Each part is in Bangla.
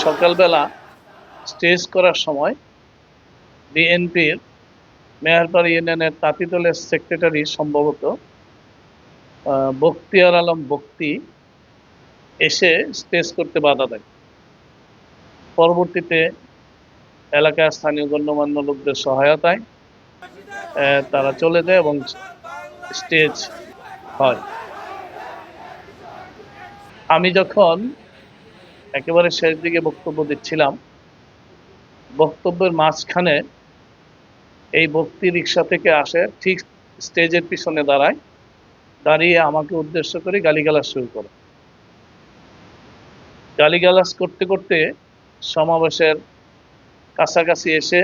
সকালবেলা স্টেজ করার সময় বিএনপির মেহেরপাড়া ইউনিয়নের তাঁতি দলের সেক্রেটারি সম্ভবত বখতিয়ার আলম বক্তি এসে স্টেজ করতে বাধা দেয়। পরবর্তীতে এলাকার স্থানীয় গণ্যমান্য লোকদের সহায়তায় তারা চলে যায় এবং স্টেজ হয়। আমি যখন একেবারে শেষ দিকে বক্তব্য দিচ্ছিলাম, বক্তব্যের মাঝখানে এই বক্তি রিক্সা থেকে আসে, ঠিক স্টেজের পিছনে দাঁড়িয়ে আমাকে উদ্দেশ্য করে গালিগালাজ শুরু করে। গালিগালাজ করতে করতে সমাবেশের কাছাকাছি এসে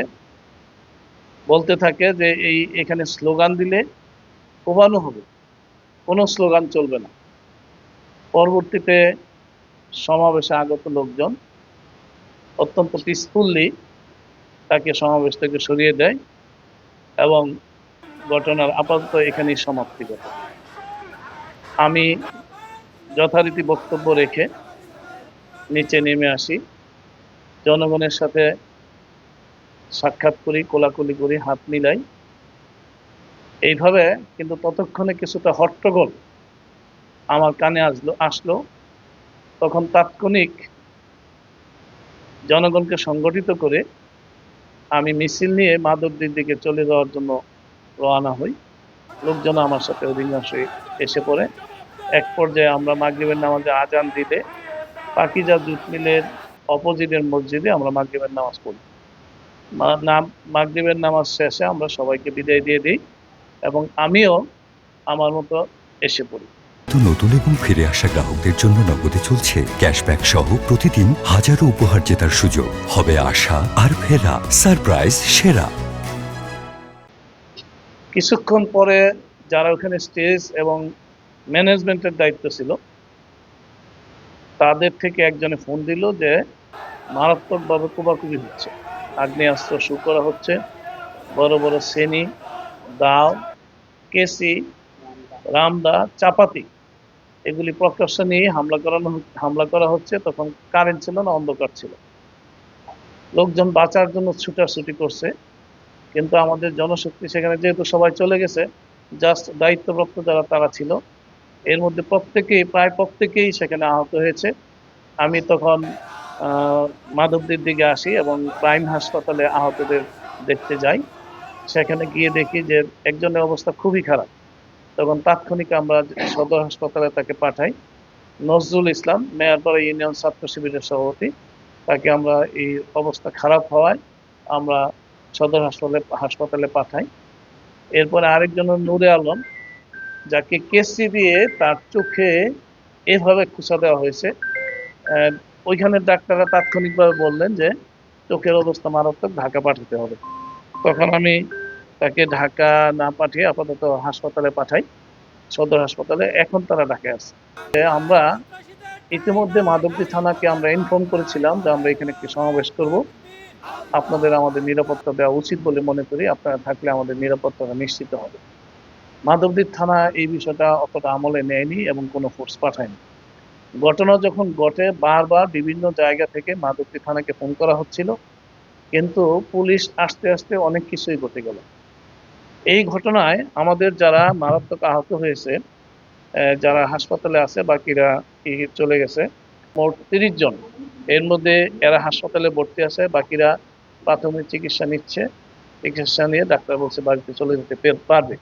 বলতে থাকে যে এখানে স্লোগান দিলে কোবানো হবে, কোনো স্লোগান চলবে না। পরবর্তীতে সমাবেশে আগত লোকজন অত্যন্ত পিসফুললি তাকে সমাবেশ থেকে সরিয়ে দেয় এবং ঘটনার আপাতত এখানেই সমাপ্তি ঘটে। আমি যথারীতি বক্তব্য রেখে নিচে নেমে আসি, জনগণের সাথে সাক্ষাৎ করি, কোলাকুলি করি, হাত মিলাই। এইভাবে কিন্তু ততক্ষণে কিছুটা হট্টগোল আমার কানে আসলো। তখন তাৎক্ষণিক জনগণকে সংগঠিত করে আমি মিছিল নিয়ে মাধবদীর দিকে চলে যাওয়ার জন্য রওনা হই। লোকজন আমার সাথে অধিকাংশ এসে পড়ে। এক পর্যায়ে আমরা মাগরিবের নামাজে আজান দিলে পাকিজা জুট মিলের অপোজিটের মসজিদে আমরা মাগরিবের নামাজ পড়ি। মাগরিবের নামাজ শেষে আমরা সবাইকে বিদায় দিয়ে দিই এবং আমিও আমার মতো এসে পড়ি। নতুন এবং ফিরে আসা গ্রাহকদের জন্য নগদে চলছে ক্যাশব্যাক সহ প্রতিদিন হাজারো উপহার জেতার সুযোগ। হবে আশা আর ফেরা, সারপ্রাইজ সেরা। কিছুক্ষণ পরে যারা ওখানে স্টেজ এবং ম্যানেজমেন্টের দায়িত্ব ছিল তাদের থেকে একজনে ফোন দিল যে মারাত্মকভাবে কোবাকুবি হচ্ছে, আগ্নেয়াস্ত্র শুরু করা হচ্ছে, বড় বড় সেনি, দাও, কেসি, রামদা, চাপাতি এগুলি প্রকাশ্য নিয়ে হামলা করা হচ্ছে। তখন কারেন্ট ছিল না, অন্ধকার ছিল। লোকজন বাঁচার জন্য ছুটাছুটি করছে, কিন্তু আমাদের জনশক্তি সেখানে যেহেতু সবাই চলে গেছে, জাস্ট দায়িত্বপ্রাপ্ত যারা তারা ছিল, এর মধ্যে প্রায় প্রত্যেকেই সেখানে আহত হয়েছে। আমি তখন মাধবদীর দিকে আসি এবং প্রাইম হাসপাতালে আহতদের দেখতে যাই। সেখানে গিয়ে দেখি যে একজনের অবস্থা খুবই খারাপ। তখন তাৎক্ষণিক আমরা সদর হাসপাতালে তাকে পাঠাই। নজরুল ইসলাম, মেহেরপাড়া ইউনিয়ন ছাত্র শিবিরের সভাপতি, তাকে আমরা এই অবস্থা খারাপ হওয়ায় আমরা সদর হাসপাতালে পাঠাই। এরপরে আরেকজন নূরে আলম, যাকে কেসি দিয়ে তার চোখে এভাবে খুঁচা দেওয়া হয়েছে, ওইখানের ডাক্তাররা তাৎক্ষণিকভাবে বললেন যে চোখের অবস্থা মারাত্মক, ঢাকা পাঠাতে হবে। তখন আমি তাকে ঢাকা না পাঠিয়ে আপাতত হাসপাতালে পাঠাই, সদর হাসপাতালে। এখন তারা ঢাকায় আছে। আমরা ইতিমধ্যে মাধবদী থানাকে আমরা ইনফর্ম করেছিলাম যে আমরা এখানে একটি সমাবেশ করব, আপনাদের আমাদের নিরাপত্তা দেওয়া উচিত বলে মনে করি, আপনারা থাকলে আমাদের নিরাপত্তাটা নিশ্চিত হবে। মাধবদীর থানা এই বিষয়টা অতটা আমলে নেয়নি এবং কোনো ফোর্স পাঠায়নি। ঘটনা যখন ঘটে বারবার বিভিন্ন জায়গা থেকে মাধবদী থানাকে ফোন করা হচ্ছিল, কিন্তু পুলিশ আসতে আসতে অনেক কিছুই ঘটে গেল। এই ঘটনায় আমাদের যারা মারাত্মক আহত হয়েছে, যারা হাসপাতালে আছে, বাকিরা চলে গেছে, মোট 30 জন। এর মধ্যে এরা হাসপাতালে ভর্তি আছে, বাকিরা প্রাথমিক চিকিৎসা নিচ্ছে। চিকিৎসা নিয়ে ডাক্তার বলছে বাড়িতে চলে যেতে পারবে।